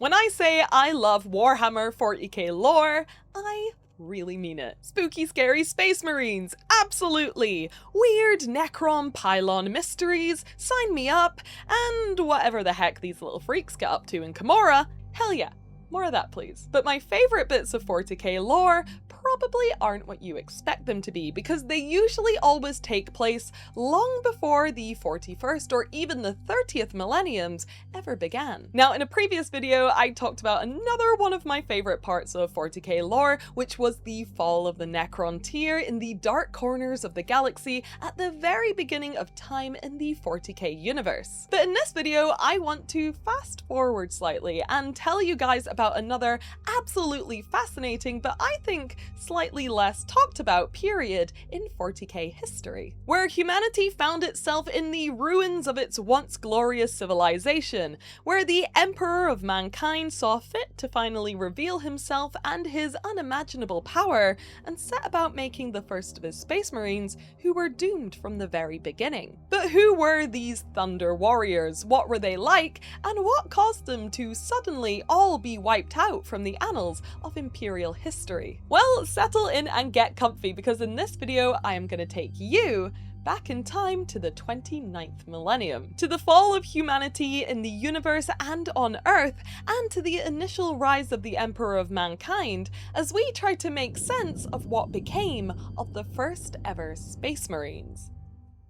When I say I love Warhammer 40k lore, I really mean it. Spooky, scary space marines, absolutely! Weird Necron pylon mysteries, sign me up, and whatever the heck these little freaks get up to in Camorra, hell yeah. More of that, please. But my favourite bits of 40k lore probably aren't what you expect them to be, because they usually always take place long before the 41st or even the 30th millenniums ever began. Now, in a previous video, I talked about another one of my favourite parts of 40k lore, which was the fall of the Necron tier in the dark corners of the galaxy at the very beginning of time in the 40k universe. But in this video, I want to fast forward slightly and tell you guys about another absolutely fascinating, but I think slightly less talked about period in 40k history, where humanity found itself in the ruins of its once glorious civilization, where the Emperor of Mankind saw fit to finally reveal himself and his unimaginable power, and set about making the first of his space marines who were doomed from the very beginning. But who were these Thunder Warriors? What were they like? And what caused them to suddenly all be wiped out from the annals of Imperial history? Well, settle in and get comfy, because in this video I am going to take you back in time to the 29th millennium, to the fall of humanity in the universe and on Earth, and to the initial rise of the Emperor of Mankind, as we try to make sense of what became of the first ever Space Marines.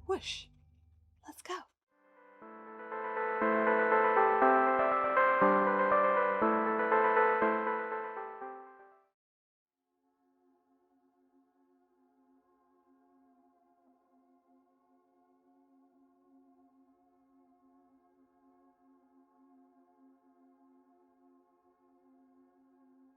Whoosh. Let's go.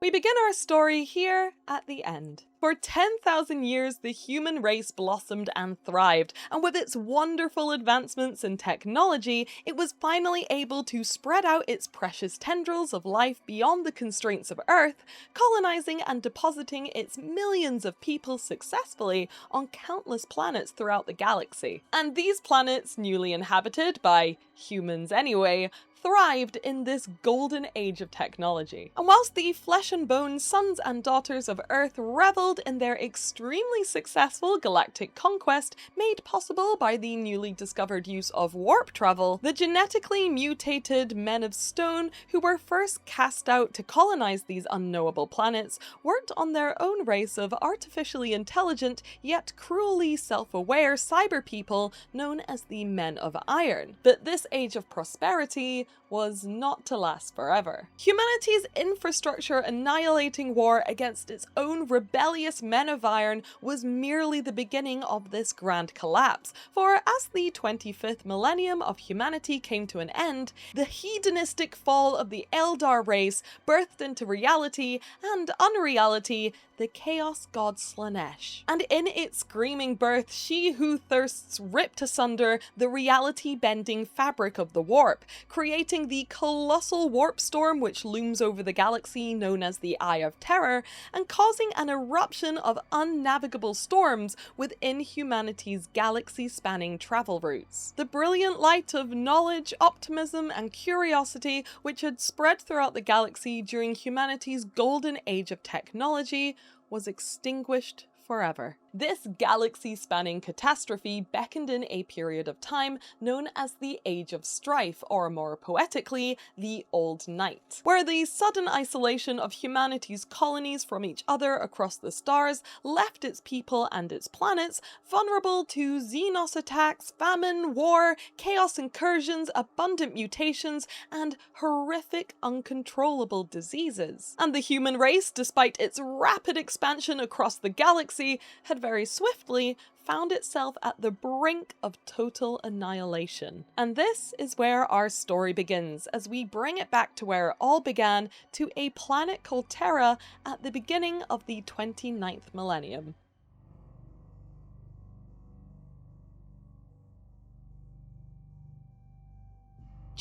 We begin our story here at the end. For 10,000 years, the human race blossomed and thrived, and with its wonderful advancements in technology, it was finally able to spread out its precious tendrils of life beyond the constraints of Earth, colonizing and depositing its millions of people successfully on countless planets throughout the galaxy. And these planets, newly inhabited by humans anyway, thrived in this golden age of technology. And whilst the flesh and bone sons and daughters of Earth reveled in their extremely successful galactic conquest made possible by the newly discovered use of warp travel, the genetically mutated men of stone who were first cast out to colonize these unknowable planets worked on their own race of artificially intelligent yet cruelly self-aware cyber people known as the Men of Iron. But this age of prosperity was not to last forever. Humanity's infrastructure annihilating war against its own rebellious Men of Iron was merely the beginning of this grand collapse, for as the 25th millennium of humanity came to an end, the hedonistic fall of the Eldar race birthed into reality and unreality the chaos god Slaanesh. And in its screaming birth, she who thirsts ripped asunder the reality-bending fabric of the warp, creating the colossal warp storm which looms over the galaxy known as the Eye of Terror, and causing an eruption of unnavigable storms within humanity's galaxy-spanning travel routes. The brilliant light of knowledge, optimism, and curiosity which had spread throughout the galaxy during humanity's golden age of technology was extinguished forever. This galaxy-spanning catastrophe beckoned in a period of time known as the Age of Strife, or more poetically, the Old Night, where the sudden isolation of humanity's colonies from each other across the stars left its people and its planets vulnerable to Xenos attacks, famine, war, chaos incursions, abundant mutations, and horrific uncontrollable diseases. And the human race, despite its rapid expansion across the galaxy, had very swiftly found itself at the brink of total annihilation. And this is where our story begins, as we bring it back to where it all began, to a planet called Terra at the beginning of the 29th millennium.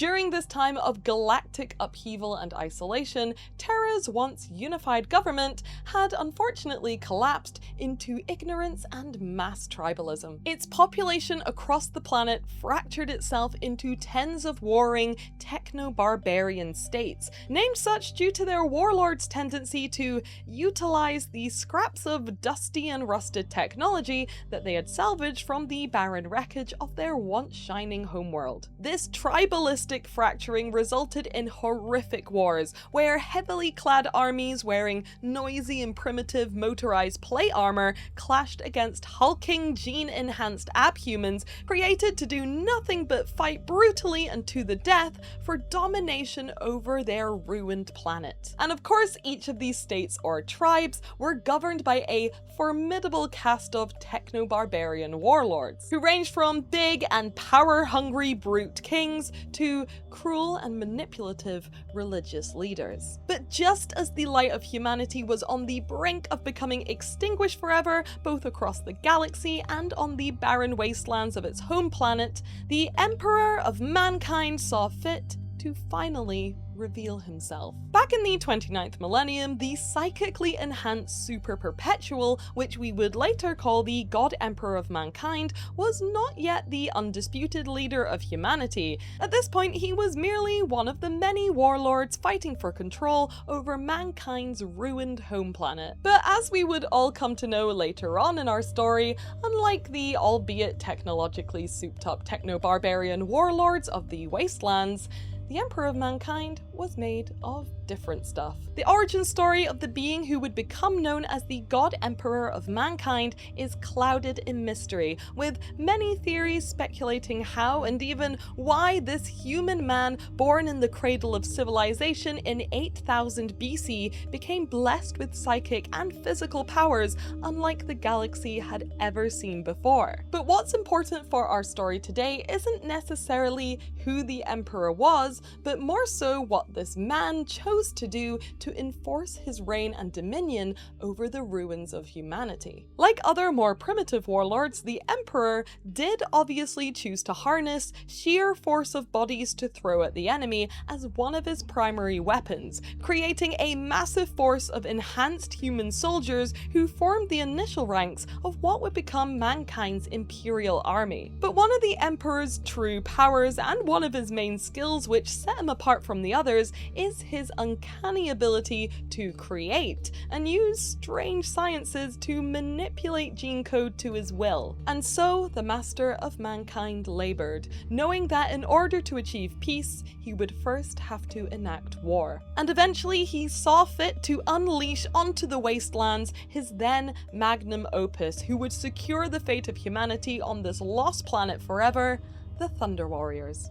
During this time of galactic upheaval and isolation, Terra's once unified government had unfortunately collapsed into ignorance and mass tribalism. Its population across the planet fractured itself into tens of warring techno-barbarian states, named such due to their warlords' tendency to utilize the scraps of dusty and rusted technology that they had salvaged from the barren wreckage of their once shining homeworld. This tribalistic fracturing resulted in horrific wars, where heavily clad armies wearing noisy and primitive motorized plate armor clashed against hulking, gene-enhanced abhumans created to do nothing but fight brutally and to the death for domination over their ruined planet. And of course, each of these states or tribes were governed by a formidable cast of techno-barbarian warlords, who ranged from big and power-hungry brute kings to cruel and manipulative religious leaders. But just as the light of humanity was on the brink of becoming extinguished forever, both across the galaxy and on the barren wastelands of its home planet, the Emperor of Mankind saw fit to finally reveal himself. Back in the 29th millennium, the psychically enhanced Super Perpetual, which we would later call the God Emperor of Mankind, was not yet the undisputed leader of humanity. At this point, he was merely one of the many warlords fighting for control over mankind's ruined home planet. But as we would all come to know later on in our story, unlike the albeit technologically souped-up techno-barbarian warlords of the wastelands, the Emperor of Mankind was made of different stuff. The origin story of the being who would become known as the God Emperor of Mankind is clouded in mystery, with many theories speculating how and even why this human man born in the cradle of civilization in 8000 BC became blessed with psychic and physical powers unlike the galaxy had ever seen before. But what's important for our story today isn't necessarily who the Emperor was, but more so what this man chose to do to enforce his reign and dominion over the ruins of humanity. Like other more primitive warlords, the Emperor did obviously choose to harness sheer force of bodies to throw at the enemy as one of his primary weapons, creating a massive force of enhanced human soldiers who formed the initial ranks of what would become mankind's imperial army. But one of the Emperor's true powers, and one of his main skills which set him apart from the others, is his uncanny ability to create and use strange sciences to manipulate gene code to his will. And so the Master of Mankind labored, knowing that in order to achieve peace, he would first have to enact war. And eventually he saw fit to unleash onto the wastelands his then magnum opus, who would secure the fate of humanity on this lost planet forever, the Thunder Warriors.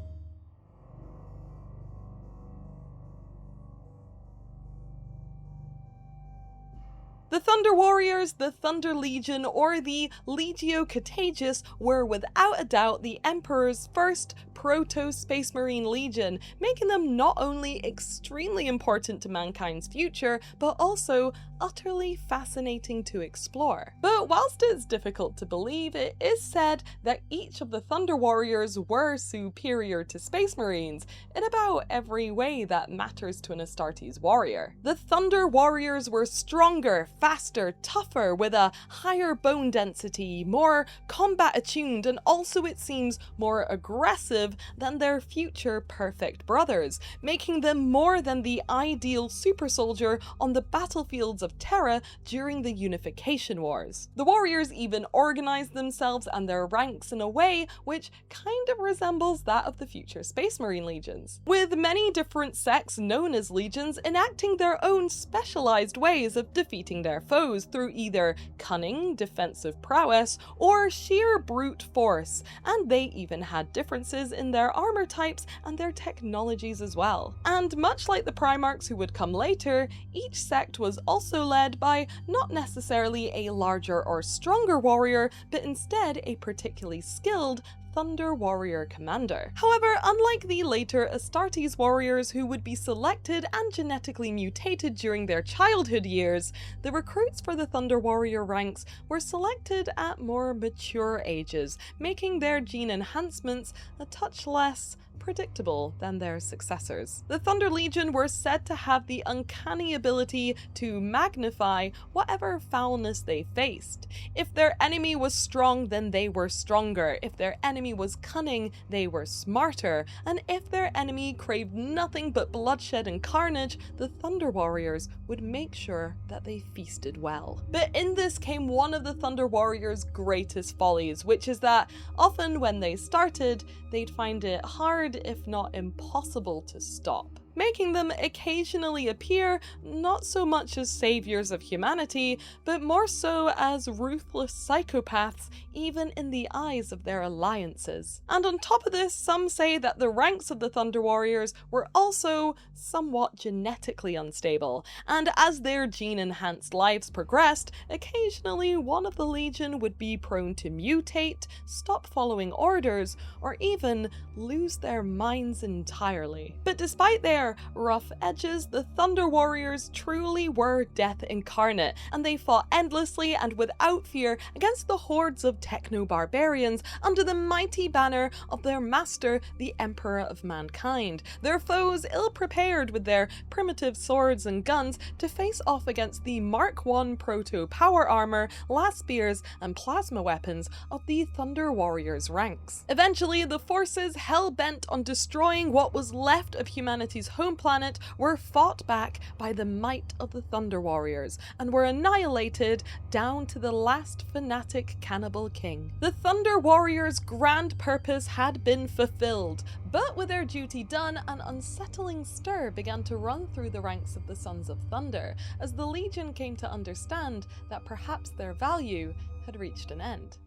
The Thunder Warriors, the Thunder Legion, or the Legio Contagious were without a doubt the Emperor's first proto-Space Marine Legion, making them not only extremely important to mankind's future, but also utterly fascinating to explore. But whilst it's difficult to believe, it is said that each of the Thunder Warriors were superior to Space Marines in about every way that matters to an Astartes warrior. The Thunder Warriors were stronger, faster, tougher, with a higher bone density, more combat attuned, and also it seems more aggressive than their future perfect brothers, making them more than the ideal super soldier on the battlefields of Terra during the Unification Wars. The warriors even organized themselves and their ranks in a way which kind of resembles that of the future Space Marine legions, with many different sects known as legions enacting their own specialized ways of defeating their foes through either cunning, defensive prowess, or sheer brute force, and they even had differences in their armor types and their technologies as well. And much like the Primarchs who would come later, each sect was also led by not necessarily a larger or stronger warrior, but instead a particularly skilled Thunder Warrior commander. However, unlike the later Astartes warriors who would be selected and genetically mutated during their childhood years, the recruits for the Thunder Warrior ranks were selected at more mature ages, making their gene enhancements a touch less predictable than their successors. The Thunder Legion were said to have the uncanny ability to magnify whatever foulness they faced. If their enemy was strong, then they were stronger. If their enemy was cunning, they were smarter. And if their enemy craved nothing but bloodshed and carnage, the Thunder Warriors would make sure that they feasted well. But in this came one of the Thunder Warriors' greatest follies, which is that often when they started, they'd find it hard, if not impossible, to stop, making them occasionally appear not so much as saviors of humanity, but more so as ruthless psychopaths, even in the eyes of their alliances. And on top of this, some say that the ranks of the Thunder Warriors were also somewhat genetically unstable, and as their gene-enhanced lives progressed, occasionally one of the Legion would be prone to mutate, stop following orders, or even lose their minds entirely. But despite their rough edges, the Thunder Warriors truly were death incarnate, and they fought endlessly and without fear against the hordes of techno-barbarians under the mighty banner of their master, the Emperor of Mankind. Their foes ill-prepared with their primitive swords and guns to face off against the Mark I proto-power armor, last spears, and plasma weapons of the Thunder Warriors' ranks. Eventually, the forces hell-bent on destroying what was left of humanity's home planet were fought back by the might of the Thunder Warriors and were annihilated down to the last fanatic cannibal king. The Thunder Warriors' grand purpose had been fulfilled, but with their duty done, an unsettling stir began to run through the ranks of the Sons of Thunder, as the Legion came to understand that perhaps their value had reached an end.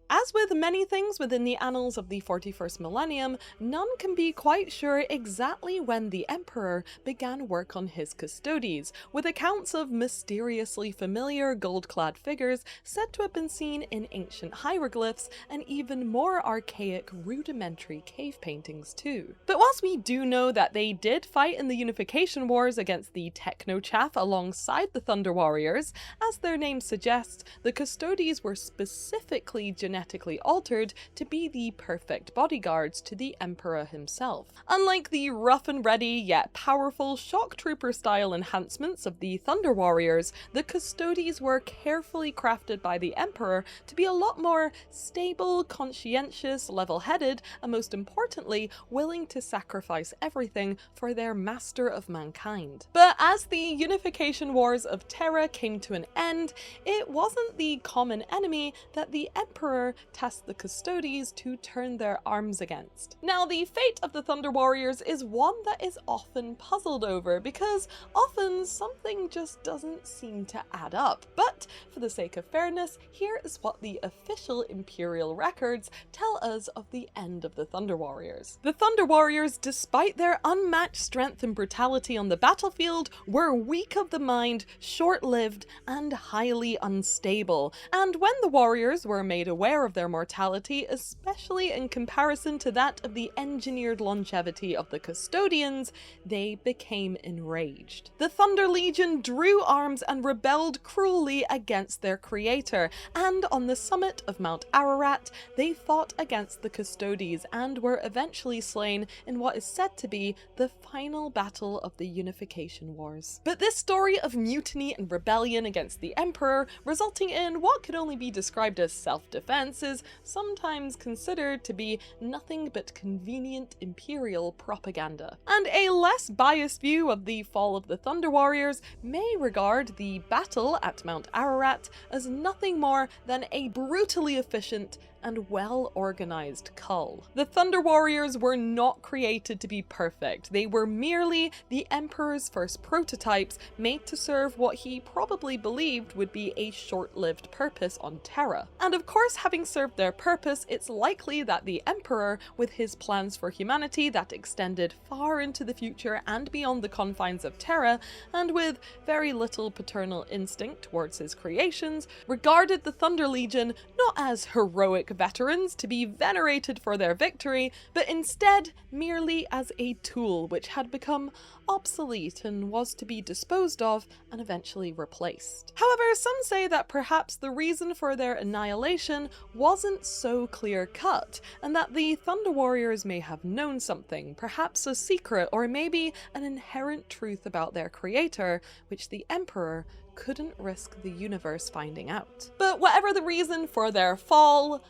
As with many things within the annals of the 41st millennium, none can be quite sure exactly when the Emperor began work on his custodies, with accounts of mysteriously familiar gold-clad figures said to have been seen in ancient hieroglyphs and even more archaic rudimentary cave paintings too. But whilst we do know that they did fight in the Unification Wars against the Techno-Chaff alongside the Thunder Warriors, as their name suggests, the custodies were specifically genetically altered to be the perfect bodyguards to the Emperor himself. Unlike the rough and ready yet powerful shock trooper style enhancements of the Thunder Warriors, the custodies were carefully crafted by the Emperor to be a lot more stable, conscientious, level-headed, and most importantly, willing to sacrifice everything for their master of mankind. But as the Unification Wars of Terra came to an end, it wasn't the common enemy that the Emperor tasked the custodies to turn their arms against. Now, the fate of the Thunder Warriors is one that is often puzzled over, because often something just doesn't seem to add up. But for the sake of fairness, here is what the official Imperial records tell us of the end of the Thunder Warriors. The Thunder Warriors, despite their unmatched strength and brutality on the battlefield, were weak of the mind, short-lived, and highly unstable. And when the warriors were made aware of their mortality, especially in comparison to that of the engineered longevity of the custodians, they became enraged. The Thunder Legion drew arms and rebelled cruelly against their creator, and on the summit of Mount Ararat, they fought against the custodies and were eventually slain in what is said to be the final battle of the Unification Wars. But this story of mutiny and rebellion against the Emperor, resulting in what could only be described as self-defense, is sometimes considered to be nothing but convenient Imperial propaganda. And a less biased view of the fall of the Thunder Warriors may regard the battle at Mount Ararat as nothing more than a brutally efficient and well-organized cull. The Thunder Warriors were not created to be perfect. They were merely the Emperor's first prototypes, made to serve what he probably believed would be a short-lived purpose on Terra. And of course, having served their purpose, it's likely that the Emperor, with his plans for humanity that extended far into the future and beyond the confines of Terra, and with very little paternal instinct towards his creations, regarded the Thunder Legion not as heroic veterans to be venerated for their victory, but instead merely as a tool which had become obsolete and was to be disposed of and eventually replaced. However, some say that perhaps the reason for their annihilation wasn't so clear-cut, and that the Thunder Warriors may have known something, perhaps a secret or maybe an inherent truth about their creator, which the Emperor couldn't risk the universe finding out. But whatever the reason for their fall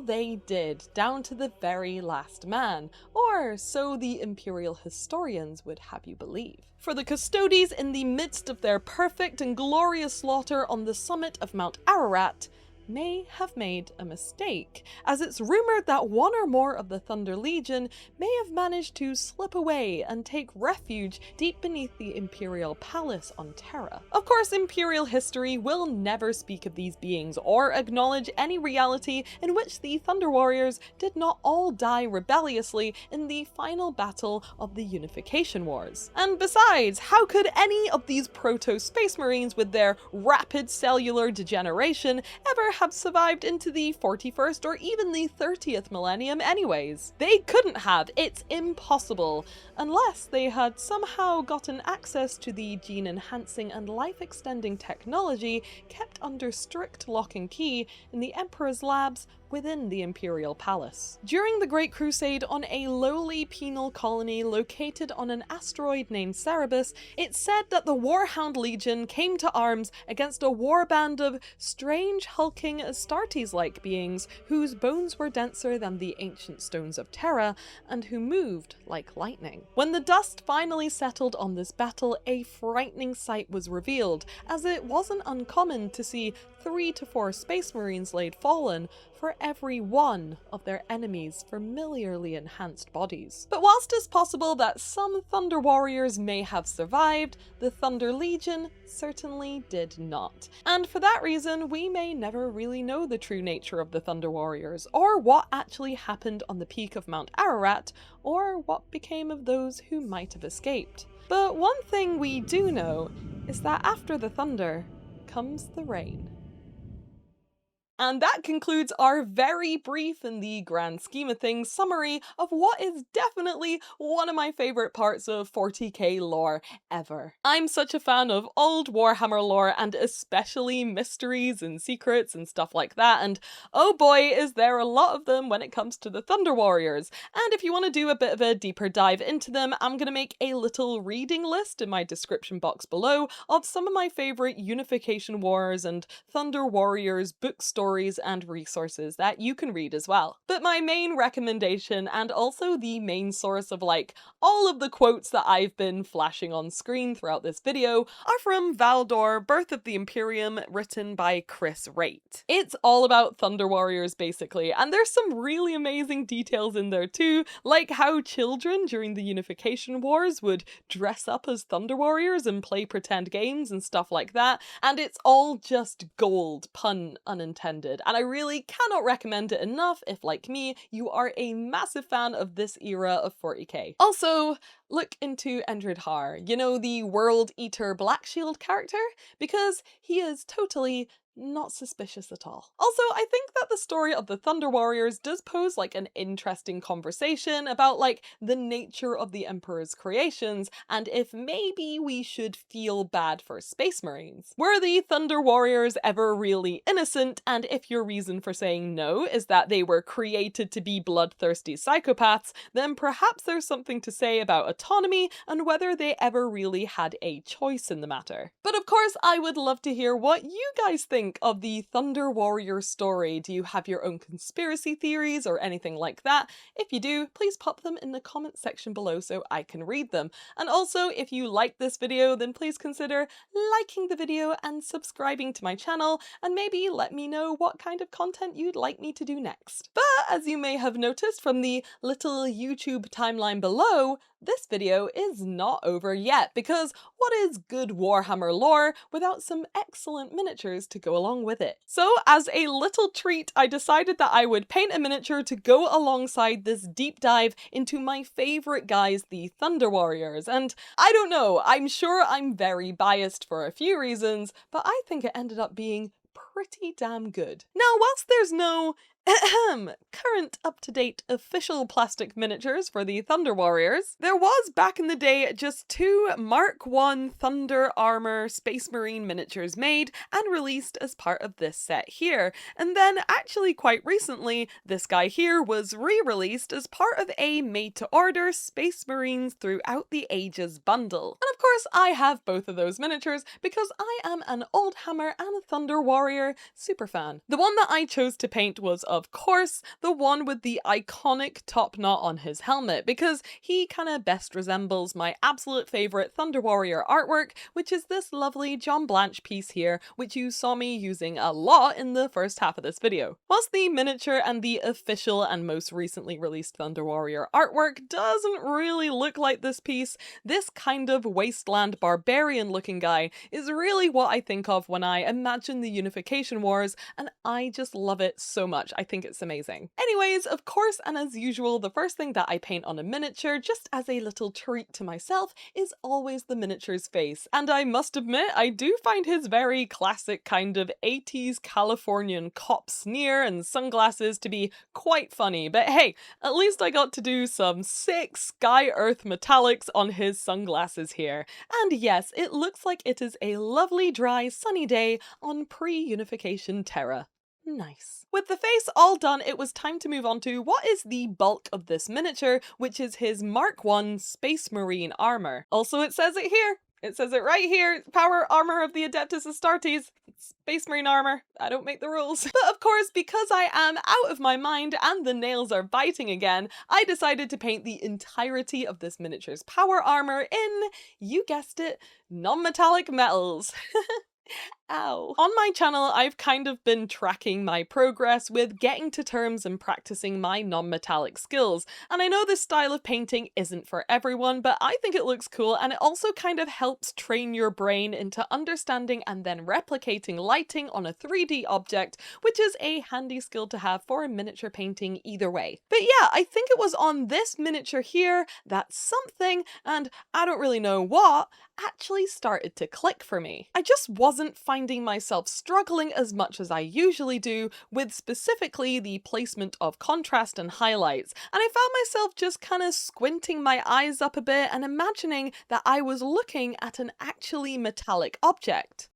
they did, down to the very last man, or so the Imperial historians would have you believe. For the Custodes, in the midst of their perfect and glorious slaughter on the summit of Mount Ararat, may have made a mistake, as it's rumored that one or more of the Thunder Legion may have managed to slip away and take refuge deep beneath the Imperial Palace on Terra. Of course, Imperial history will never speak of these beings or acknowledge any reality in which the Thunder Warriors did not all die rebelliously in the final battle of the Unification Wars. And besides, how could any of these proto-Space Marines with their rapid cellular degeneration ever have survived into the 41st or even the 30th millennium anyways? They couldn't have, it's impossible, unless they had somehow gotten access to the gene-enhancing and life-extending technology kept under strict lock and key in the Emperor's labs within the Imperial Palace. During the Great Crusade on a lowly penal colony located on an asteroid named Cerberus, it's said that the Warhound Legion came to arms against a warband of strange hulking Astartes-like beings whose bones were denser than the ancient stones of Terra and who moved like lightning. When the dust finally settled on this battle, a frightening sight was revealed, as it wasn't uncommon to see 3 to 4 Space Marines laid fallen for every one of their enemies' familiarly enhanced bodies. But whilst it's possible that some Thunder Warriors may have survived, the Thunder Legion certainly did not. And for that reason, we may never really know the true nature of the Thunder Warriors, or what actually happened on the peak of Mount Ararat, or what became of those who might have escaped. But one thing we do know is that after the thunder comes the rain. And that concludes our very brief, in the grand scheme of things, summary of what is definitely one of my favourite parts of 40k lore ever. I'm such a fan of old Warhammer lore, and especially mysteries and secrets and stuff like that, and oh boy is there a lot of them when it comes to the Thunder Warriors. And if you want to do a bit of a deeper dive into them, I'm going to make a little reading list in my description box below of some of my favourite Unification Wars and Thunder Warriors book stories and resources that you can read as well. But my main recommendation, and also the main source of like all of the quotes that I've been flashing on screen throughout this video, are from Valdor, Birth of the Imperium, written by Chris Raitt. It's all about Thunder Warriors basically, and there's some really amazing details in there too, like how children during the Unification Wars would dress up as Thunder Warriors and play pretend games and stuff like that, and it's all just gold, pun unintended. And I really cannot recommend it enough if, like me, you are a massive fan of this era of 40k. Also, look into Endred Har, you know, the World Eater Black Shield character, because he is totally not suspicious at all. Also, I think that the story of the Thunder Warriors does pose like an interesting conversation about like the nature of the Emperor's creations, and if maybe we should feel bad for Space Marines. Were the Thunder Warriors ever really innocent? And if your reason for saying no is that they were created to be bloodthirsty psychopaths, then perhaps there's something to say about autonomy and whether they ever really had a choice in the matter. But of course, I would love to hear what you guys think of the Thunder Warrior story. Do you have your own conspiracy theories or anything like that? If you do, please pop them in the comment section below so I can read them. And also, if you like this video, then please consider liking the video and subscribing to my channel, and maybe let me know what kind of content you'd like me to do next. But as you may have noticed from the little YouTube timeline below, this video is not over yet, because what is good Warhammer lore without some excellent miniatures to go along with it? So as a little treat, I decided that I would paint a miniature to go alongside this deep dive into my favourite guys, the Thunder Warriors. And I don't know, I'm sure I'm very biased for a few reasons, but I think it ended up being pretty damn good. Now, whilst there's no Current up-to-date official plastic miniatures for the Thunder Warriors. There was, back in the day, just 2 Mark I Thunder Armor Space Marine miniatures made and released as part of this set here. And then, actually quite recently, this guy here was re-released as part of a made-to-order Space Marines Throughout the Ages bundle. And of course, I have both of those miniatures because I am an Old Hammer and Thunder Warrior superfan. The one that I chose to paint was, of course, the one with the iconic top knot on his helmet, because he kinda best resembles my absolute favourite Thunder Warrior artwork, which is this lovely John Blanche piece here, which you saw me using a lot in the first half of this video. Whilst the miniature and the official and most recently released Thunder Warrior artwork doesn't really look like this piece, this kind of wasteland barbarian looking guy is really what I think of when I imagine the Unification Wars, and I just love it so much. I think it's amazing. Anyways, of course, and as usual, the first thing that I paint on a miniature, just as a little treat to myself, is always the miniature's face. And I must admit, I do find his very classic kind of 80s Californian cop sneer and sunglasses to be quite funny, but hey, at least I got to do some sick sky-earth metallics on his sunglasses here. And yes, it looks like it is a lovely, dry, sunny day on pre-unification Terra. Nice. With the face all done, it was time to move on to what is the bulk of this miniature, which is his Mark I Space Marine armor. Also, it says it here. It says it right here. Power armor of the Adeptus Astartes. It's Space Marine armor. I don't make the rules. But of course, because I am out of my mind and the nails are biting again, I decided to paint the entirety of this miniature's power armor in, you guessed it, non-metallic metals. Ow. On my channel, I've kind of been tracking my progress with getting to terms and practicing my non-metallic skills, and I know this style of painting isn't for everyone, but I think it looks cool, and it also kind of helps train your brain into understanding and then replicating lighting on a 3D object, which is a handy skill to have for miniature painting either way. But yeah, I think it was on this miniature here that something, and I don't really know what, actually started to click for me. I just wasn't finding myself struggling as much as I usually do with specifically the placement of contrast and highlights, and I found myself just kind of squinting my eyes up a bit and imagining that I was looking at an actually metallic object.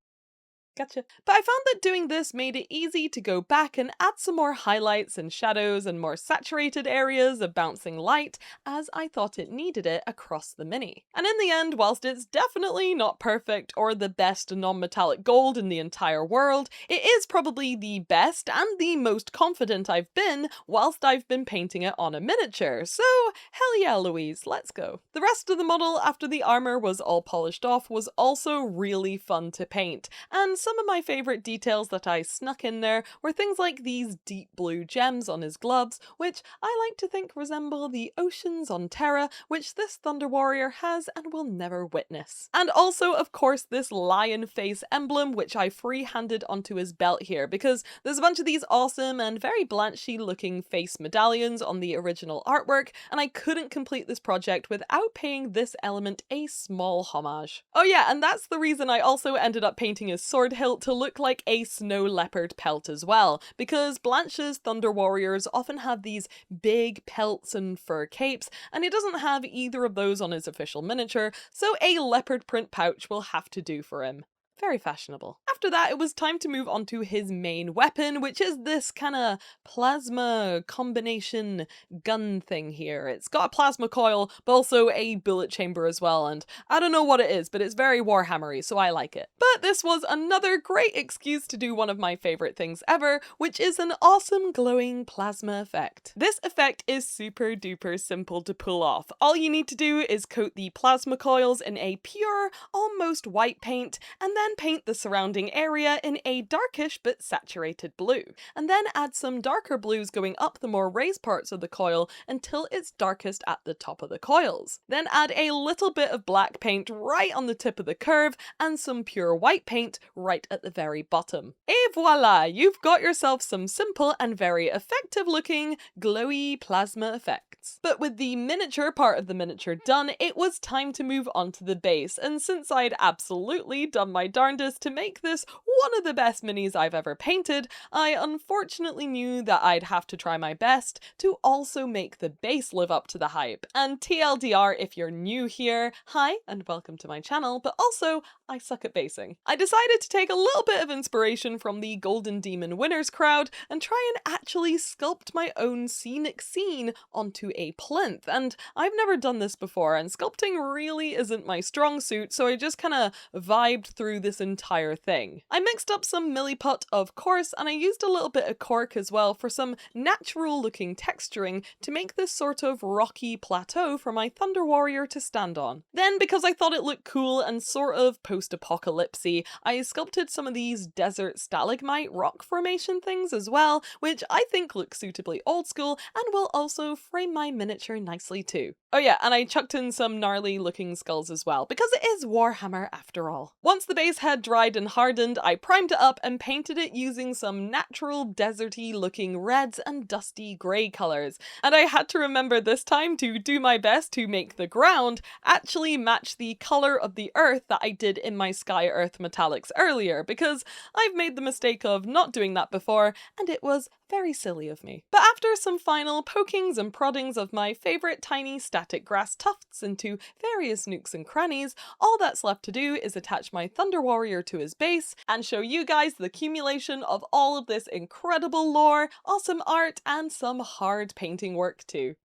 Gotcha. But I found that doing this made it easy to go back and add some more highlights and shadows and more saturated areas of bouncing light, as I thought it needed it across the mini. And in the end, whilst it's definitely not perfect or the best non-metallic gold in the entire world, it is probably the best and the most confident I've been whilst I've been painting it on a miniature. So hell yeah, Louise, let's go. The rest of the model after the armor was all polished off was also really fun to paint, and some of my favourite details that I snuck in there were things like these deep blue gems on his gloves, which I like to think resemble the oceans on Terra, which this Thunder Warrior has and will never witness. And also, of course, this lion face emblem, which I free-handed onto his belt here, because there's a bunch of these awesome and very blanchy looking face medallions on the original artwork, and I couldn't complete this project without paying this element a small homage. Oh yeah, and that's the reason I also ended up painting his sword hilt to look like a snow leopard pelt as well, because Blanche's Thunder Warriors often have these big pelts and fur capes, and he doesn't have either of those on his official miniature, so a leopard print pouch will have to do for him. Very fashionable. After that, it was time to move on to his main weapon, which is this kinda plasma combination gun thing here. It's got a plasma coil, but also a bullet chamber as well, and I don't know what it is, but it's very Warhammery, so I like it. But this was another great excuse to do one of my favorite things ever, which is an awesome glowing plasma effect. This effect is super duper simple to pull off. All you need to do is coat the plasma coils in a pure, almost white paint, and then paint the surrounding area in a darkish but saturated blue, and then add some darker blues going up the more raised parts of the coil until it's darkest at the top of the coils. Then add a little bit of black paint right on the tip of the curve and some pure white paint right at the very bottom. Et voila! You've got yourself some simple and very effective looking glowy plasma effects. But with the miniature part of the miniature done, it was time to move on to the base, and since I'd absolutely done my darndest to make this one of the best minis I've ever painted, I unfortunately knew that I'd have to try my best to also make the base live up to the hype. And TLDR, if you're new here, hi and welcome to my channel, but also I suck at basing. I decided to take a little bit of inspiration from the Golden Demon winners crowd and try and actually sculpt my own scenic scene onto a plinth. And I've never done this before, and sculpting really isn't my strong suit, so I just kind of vibed through this entire thing. I mixed up some milliput, of course, and I used a little bit of cork as well for some natural looking texturing to make this sort of rocky plateau for my Thunder Warrior to stand on. Then, because I thought it looked cool and sort of post-apocalypsy, I sculpted some of these desert stalagmite rock formation things as well, which I think look suitably old school and will also frame my miniature nicely too. Oh yeah, and I chucked in some gnarly looking skulls as well, because it is Warhammer after all. Once the base had dried and hardened, I primed it up and painted it using some natural deserty looking reds and dusty grey colours. And I had to remember this time to do my best to make the ground actually match the colour of the earth that I did in my Sky Earth metallics earlier, because I've made the mistake of not doing that before, and it was very silly of me. But after some final pokings and proddings of my favourite tiny static grass tufts into various nooks and crannies, all that's left to do is attach my Thunder Warrior to his base and show you guys the accumulation of all of this incredible lore, awesome art, and some hard painting work too.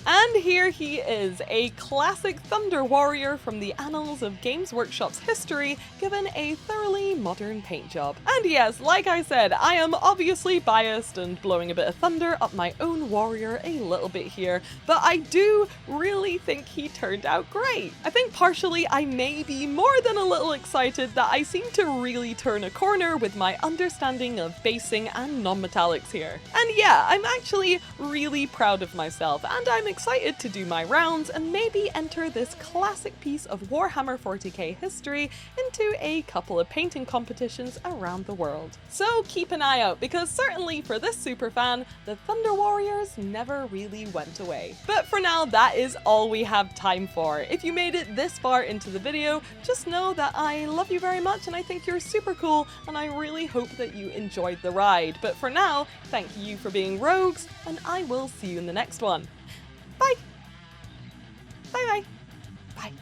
And here he is, a classic Thunder Warrior from the annals of Games Workshop's history, given a thoroughly modern paint job. And yes, like I said, I am obviously biased and blowing a bit of thunder up my own warrior a little bit here, but I do really think he turned out great. I think partially I may be more than a little excited that I seem to really turn a corner with my understanding of basing and non-metallics here. And yeah, I'm actually really proud of myself, and I'm excited to do my rounds and maybe enter this classic piece of Warhammer 40k history into a couple of painting competitions around the world. So keep an eye out, because certainly for this superfan, the Thunder Warriors never really went away. But for now, that is all we have time for. If you made it this far into the video, just know that I love you very much and I think you're super cool, and I really hope that you enjoyed the ride. But for now, thank you for being rogues, and I will see you in the next one. Bye! Bye-bye! Bye.